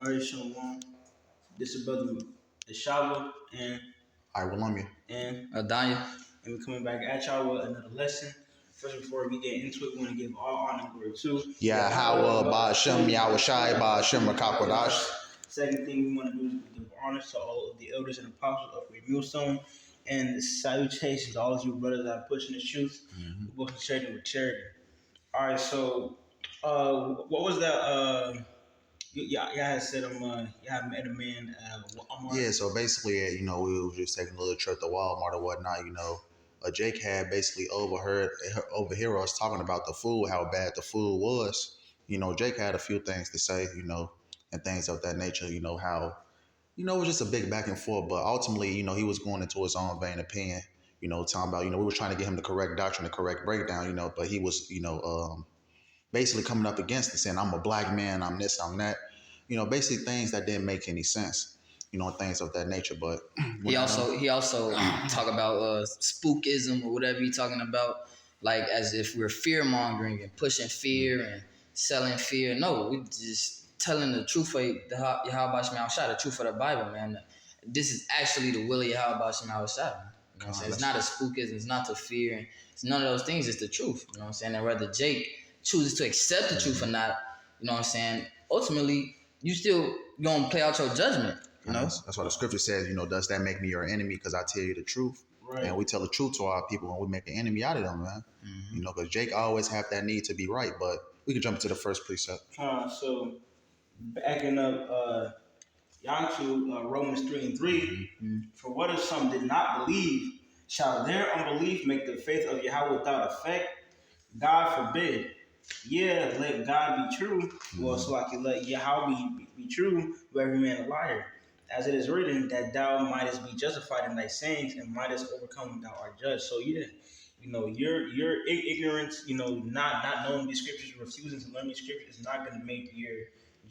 Alright, Shalom. This is brother YAHAWAH and YAHAWAH and Adanya. and we're coming back at y'all with another lesson. First, before we get into it, we want to give all honor and glory to YAHAWAH, BAHASHAM, YAHAWASHI, BAHASHAM, Rakakadash. Second thing we want to do is give honor to all of the elders and apostles of Great Millstone, and salutations to all of you brothers that are pushing the truth, both sharing with charity. All right, so what was that? Yeah, had said yeah, I met a man. Yeah, so basically, we were just taking a little trip to Walmart or whatnot, Jake had basically overheard us talking about the food, how bad the food was. Jake had a few things to say, and things of that nature, how, it was just a big back and forth, but ultimately, he was going into his own vain opinion, talking about, we were trying to get him the correct doctrine, the correct breakdown, but he was, basically coming up against it, saying, I'm a black man, I'm this, I'm that, basically things that didn't make any sense, things of that nature. But he also talk about spookism or whatever he talking about, like as if we're fear mongering and pushing fear and selling fear. No, we just telling the truth for the YAHAWASHI, the truth for the Bible, man. This is actually the will of YAHAWASHI. You know what I'm saying? It's not a spookism, it's not to fear, and it's none of those things. It's the truth. You know what I'm saying? And whether Jake chooses to accept the truth or not, you know what I'm saying? Ultimately, you still gonna play out your judgment. That's what the scripture says. Does that make me your enemy? Because I tell you the truth, Right. And we tell the truth to our people when we make an enemy out of them, man. Because Jake always have that need to be right. But we can jump into the first precept. So backing up, y'all to Romans 3:3. For what if some did not believe? Shall their unbelief make the faith of Yahweh without effect? God forbid. Yeah, let God be true. Well, so I can let Yahweh be true, but every man a liar. As it is written, that thou mightest be justified in thy sayings and mightest overcome when thou art judged. So yeah, your ignorance, not knowing these scriptures, refusing to learn these scriptures is not going to make your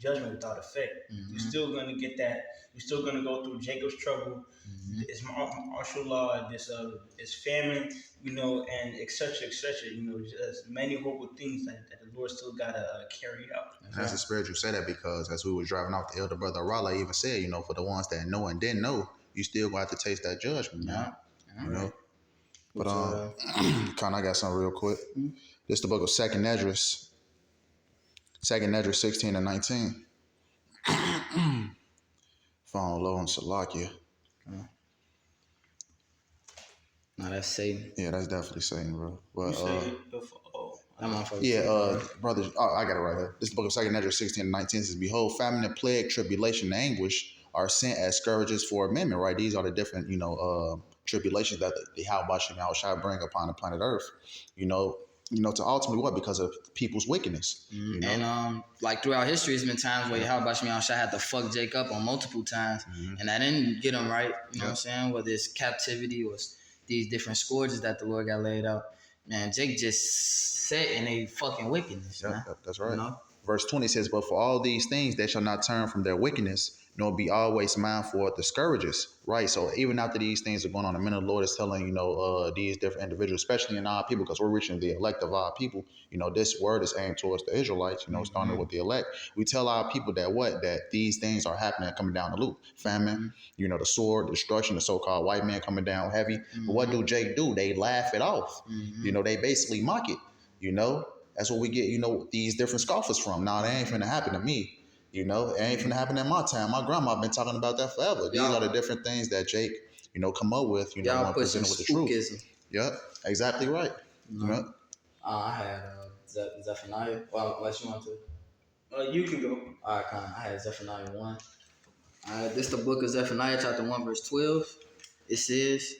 judgment without effect. You're still going to get that. You're still going to go through Jacob's trouble. It's martial law. This famine, and etc. Just many horrible things that the Lord still gotta carry out. And that's the spirit you say that because as we were driving off, the elder brother Raleigh even said, for the ones that know and didn't know, you still going to have to taste that judgment, man. But I got something real quick. This is the book of Second Esdras 16 and 19. Phone low on Salakia. No, that's Satan. Yeah, that's definitely Satan, bro. But brothers, I got it right here. This is the book of Second Esdras 16 and 19 says, behold, famine and plague, tribulation and anguish are sent as scourges for amendment, right? These are the different, tribulations that the YAHAWASHI bring upon the planet Earth, to ultimately what? Because of people's wickedness. And like throughout history, it's been times where YAHAWASHI had to fuck Jake up on multiple times, and that didn't get him right. You know what I'm saying? Whether it's captivity or these different scourges that the Lord got laid out, man, Jake just sat in a fucking wickedness. Yeah, man. That's right. Verse 20 says, but for all these things they shall not turn from their wickedness, nor be always mindful of the scourges. Right. So even after these things are going on, the minute the Lord is telling, these different individuals, especially in our people, because we're reaching the elect of our people, this word is aimed towards the Israelites, starting with the elect. We tell our people that these things are happening, coming down the loop. Famine, the sword, the destruction, the so-called white man coming down heavy. But what do Jake do? They laugh it off. They basically mock it, That's what we get, these different scoffers from. Nah, that ain't finna happen to me. It ain't finna happen in my time. My grandma been talking about that forever. These are the different things that Jake, come up with, when presented with the truth. Yep, exactly right. I had Zephaniah. Well, unless you want to. You can go. All right, I had Zephaniah 1. This is the book of Zephaniah, chapter 1, verse 12. It says...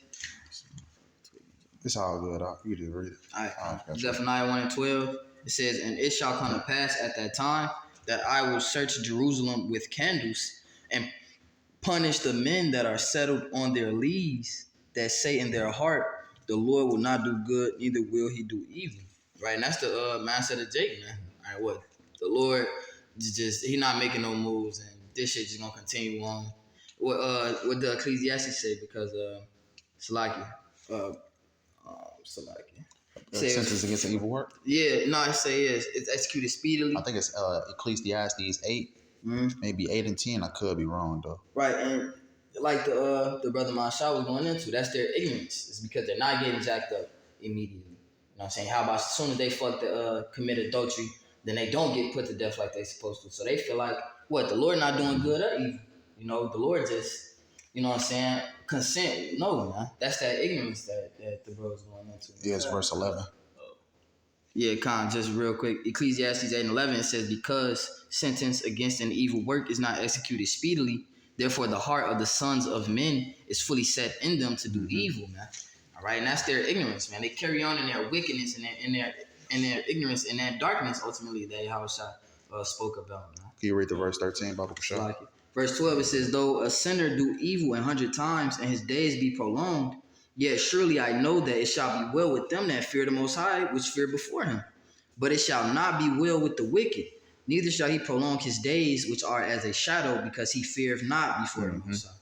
It's all good. You just read it. All right. Zephaniah 1 and 12. It says, and it shall come to pass at that time that I will search Jerusalem with candles and punish the men that are settled on their lees, that say in their heart, the Lord will not do good, neither will he do evil. Right? And that's the mindset of Jake, man. All right, what? The Lord, he not making no moves, and this shit just going to continue on. What the Ecclesiastes say, because Salaki. Sentence against an evil work? Yeah, no, it say it's executed speedily. I think it's Ecclesiastes 8, maybe 8 and 10. I could be wrong though. Right, and like the brother Masha was going into, that's their ignorance. It's because they're not getting jacked up immediately. You know what I'm saying? How about as soon as they commit adultery, then they don't get put to death like they're supposed to. So they feel like, what, the Lord not doing good or evil? You know, the Lord just, you know what I'm saying, consent. No, man. That's that ignorance that the bro is going into. Yeah, it's verse 11. Yeah, just real quick. Ecclesiastes 8 and 11, it says, because sentence against an evil work is not executed speedily, therefore the heart of the sons of men is fully set in them to do evil, man. All right, and that's their ignorance, man. They carry on in their wickedness and in their ignorance and that darkness, ultimately, that YAHAWASHI spoke about, man. Can you read the verse 13, Baba Kasha? Like it. Verse 12, it says, though a sinner do evil 100 times and his days be prolonged, yet surely I know that it shall be well with them that fear the Most High, which fear before him. But it shall not be well with the wicked, neither shall he prolong his days, which are as a shadow, because he feareth not before the Most High.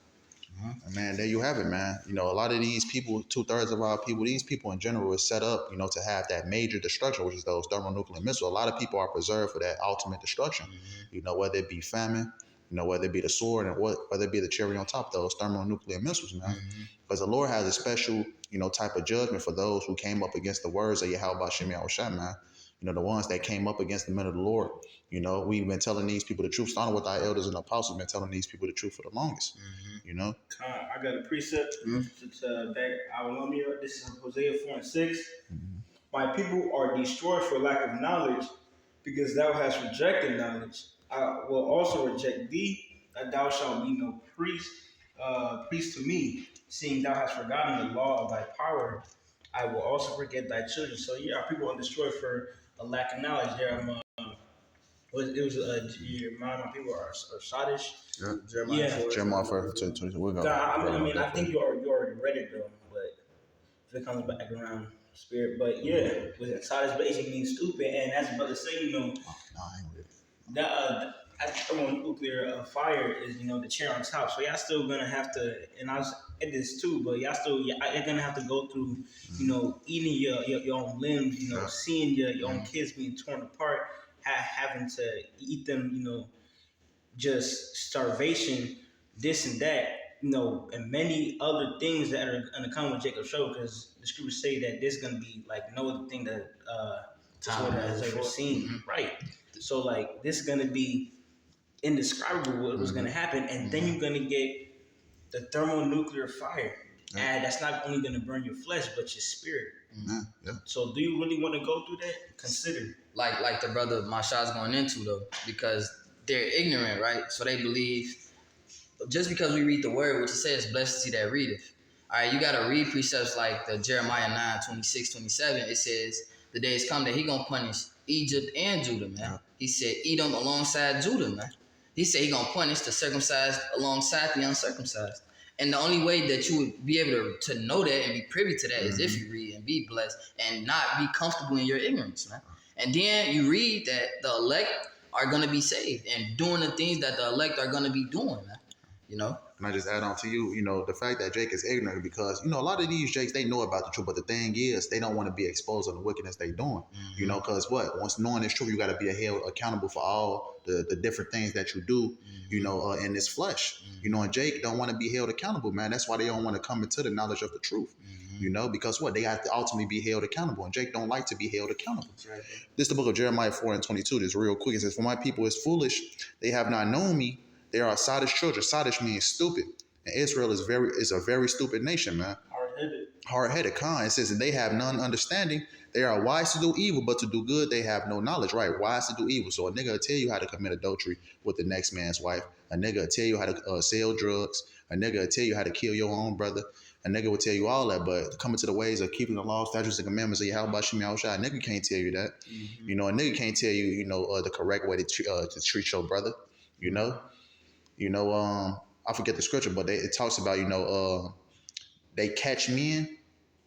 Man, there you have it, man. You know, a lot of these people, 2/3 of our people, these people in general is set up, you know, to have that major destruction, which is those thermonuclear missiles. A lot of people are preserved for that ultimate destruction, you know, whether it be famine, you know, whether it be the sword and whether it be the cherry on top of those thermonuclear missiles, man. Because the Lord has a special, you know, type of judgment for those who came up against the words of YAHAWASHI, man. You know, the ones that came up against the men of the Lord. You know, we've been telling these people the truth. Starting with our elders and apostles, been telling these people the truth for the longest. You know? I got a precept to back our This is Hosea 4 and 6. My people are destroyed for lack of knowledge, because thou hast rejected knowledge. I will also reject thee, that thou shalt be no priest to me, seeing thou hast forgotten the law of thy power. I will also forget thy children. So yeah, our people are destroyed for a lack of knowledge. Jeremiah, my people are sottish. Yeah. Jeremiah 4, 22. We're going. I think you already read it though, but if it comes back around spirit, but yeah, with sottish basically means stupid, and as brother say, you know, I ain't read it. that thermonuclear fire is, you know, the cherry on top. So y'all still gonna have to, and I was at this too, but y'all gonna have to go through, you know, eating your own limbs, you know, seeing your own kids being torn apart, having to eat them, you know, just starvation, this and that, you know, and many other things that are gonna come with Jacob's show, because the scriptures say that there's gonna be like no other thing that time has ever seen, right? So like this is gonna be indescribable what was gonna happen, and then you're gonna get the thermonuclear fire, and that's not only gonna burn your flesh but your spirit. So do you really want to go through that? Consider like the brother Masha's going into though, because they're ignorant, right? So they believe just because we read the word, which it says, blessed is he that readeth. All right, you got to read precepts like the Jeremiah 9, 26, 27. It says, the days come that he going to punish Egypt and Judah, man. He said, Edom alongside Judah, man. He said he going to punish the circumcised alongside the uncircumcised. And the only way that you would be able to know that and be privy to that is if you read and be blessed and not be comfortable in your ignorance, man. And then you read that the elect are going to be saved and doing the things that the elect are going to be doing, man. You know? And I just add on to you, you know, the fact that Jake is ignorant, because, you know, a lot of these Jakes, they know about the truth, but the thing is, they don't want to be exposed on the wickedness they doing. You know, because once knowing this truth, you got to be held accountable for all the different things that you do, you know, in this flesh. You know, and Jake don't want to be held accountable, man. That's why they don't want to come into the knowledge of the truth. You know, because they have to ultimately be held accountable, and Jake don't like to be held accountable. Right. This is the book of Jeremiah 4 and 22. This real quick. It says, for my people is foolish, they have not known me. They are sottish children. Sottish means stupid. And Israel is a very stupid nation, man. Hard-headed. It says that they have none understanding. They are wise to do evil, but to do good they have no knowledge. Right? Wise to do evil. So a nigga will tell you how to commit adultery with the next man's wife. A nigga will tell you how to sell drugs. A nigga will tell you how to kill your own brother. A nigga will tell you all that, but coming to the ways of keeping the law, statutes, and commandments of YAHAWASHI, a nigga can't tell you that. You know, a nigga can't tell you, you know, the correct way to treat your brother. You know, I forget the scripture, but it talks about, you know, they catch men.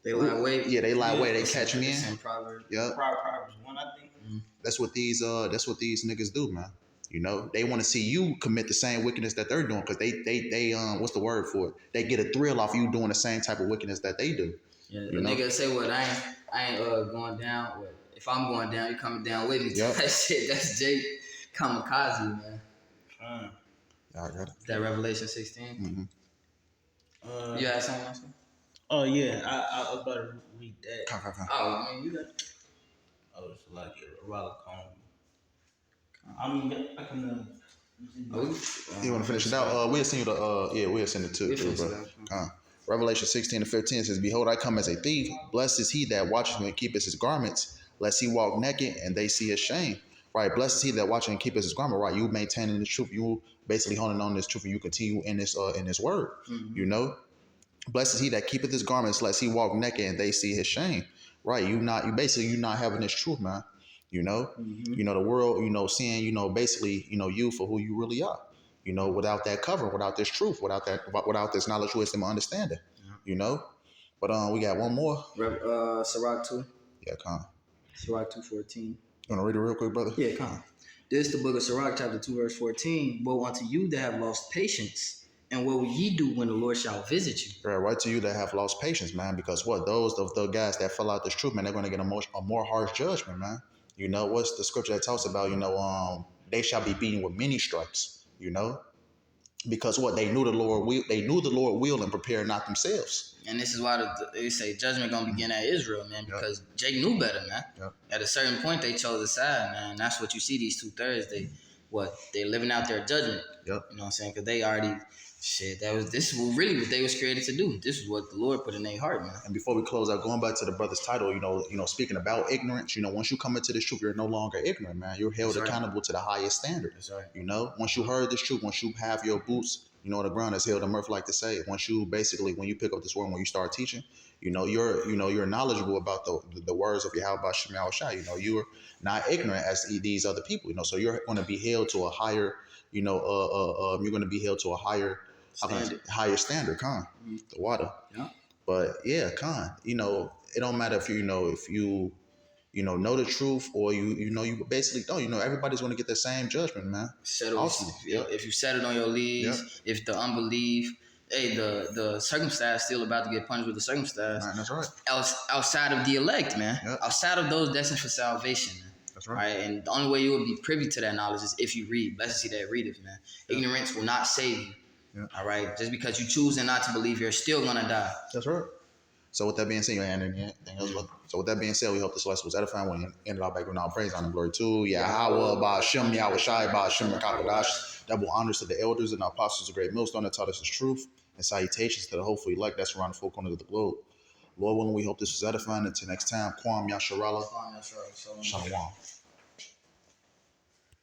They lie away. Yeah, they lie away. They catch men. Proverbs. Yeah. Proverbs 1, I think. That's what these niggas do, man. You know, they want to see you commit the same wickedness that they're doing, because they what's the word for it? They get a thrill off you doing the same type of wickedness that they do. Yeah, the nigga say, "What I ain't going down. What, if I'm going down, you coming down with me?" Yep. That shit, that's Jake kamikaze, man. Y'all got it. That Revelation 16. You had something else? Oh yeah, I was about to read that. Come. Oh, I mean, you got it. Oh, it's like a roller cone. I mean, I can. You want to finish it out? We'll send you the. We'll send it to you, bro. Revelation 16:15 says, "Behold, I come as a thief. Blessed is he that watcheth and keepeth his garments, lest he walk naked and they see his shame." Right. Blessed is he that watcheth and keepeth his garment. Right. You maintaining the truth. You basically holding on this truth, and you continue in this word. You know. Blessed is he that keepeth his garments, lest he walk naked and they see his shame. Right. You not having this truth, man. You know. You know the world. You know seeing. You know basically. You know you for who you really are. You know, without that cover, without this truth, without this knowledge, wisdom, understanding. You know, but we got one more. Sirach 2. Yeah, come. Sirach 2:14. You wanna read it real quick, brother? Yeah, come. This is the book of Sirach, chapter 2, verse 14. Woe unto you that have lost patience, and what will ye do when the Lord shall visit you? Right to you that have lost patience, man, because what those of the guys that fell out this truth, man, they're gonna get a more harsh judgment, man. You know what's the scripture that talks about? You know, they shall be beaten with many stripes. You know, because what they knew the Lord will and prepared not themselves. And this is why they say judgment gonna begin at Israel, man, because Jake knew better, man. At a certain point, they chose a side, man. That's what you see these 2/3. They living out their judgment. You know what I'm saying? Because they already this is really what they was created to do. This is what the Lord put in their heart, man. And before we close out, going back to the brother's title, you know, speaking about ignorance, you know, once you come into this truth, you're no longer ignorant, man. You're held accountable to the highest standard. That's right. You know, once you heard this truth, once you have your boots, you know, the ground is held on earth, like to say. Once you basically, when you pick up this word, when you start teaching, you're knowledgeable about the words of YAHAWASHI. You know, you're not ignorant as these other people. You know, so you're going to be held to a higher, you're going to be held to a higher standard, the water. Yeah. But yeah, you know, it don't matter if you know the truth or you basically don't. You know, everybody's going to get the same judgment, man. If you settled on your leads, if the unbelief, the circumcised still about to get punished with the circumcised. Right, that's right. Outside of the elect, man. Yep. Outside of those destined for salvation, man. That's right. And the only way you will be privy to that knowledge is if you read. Blessed is he that readeth, man. Yep. Ignorance will not save you. Yep. All right. Just because you choose not to believe, you're still gonna die. That's right. So with that being said, So with that being said, we hope this lesson was edifying. We ended our back with all praise, honor, and glory to YAHAWAH, BAHASHAM, YAHAWASHI, BAHASHAM, Kakadash. Double honors to the elders and our apostles of great millstone that taught us the truth, and salutations to the hopeful elect that's around the four corners of the globe. Lord willing, we hope this was edifying. Until next time, Kwam Yasharala. Shalom.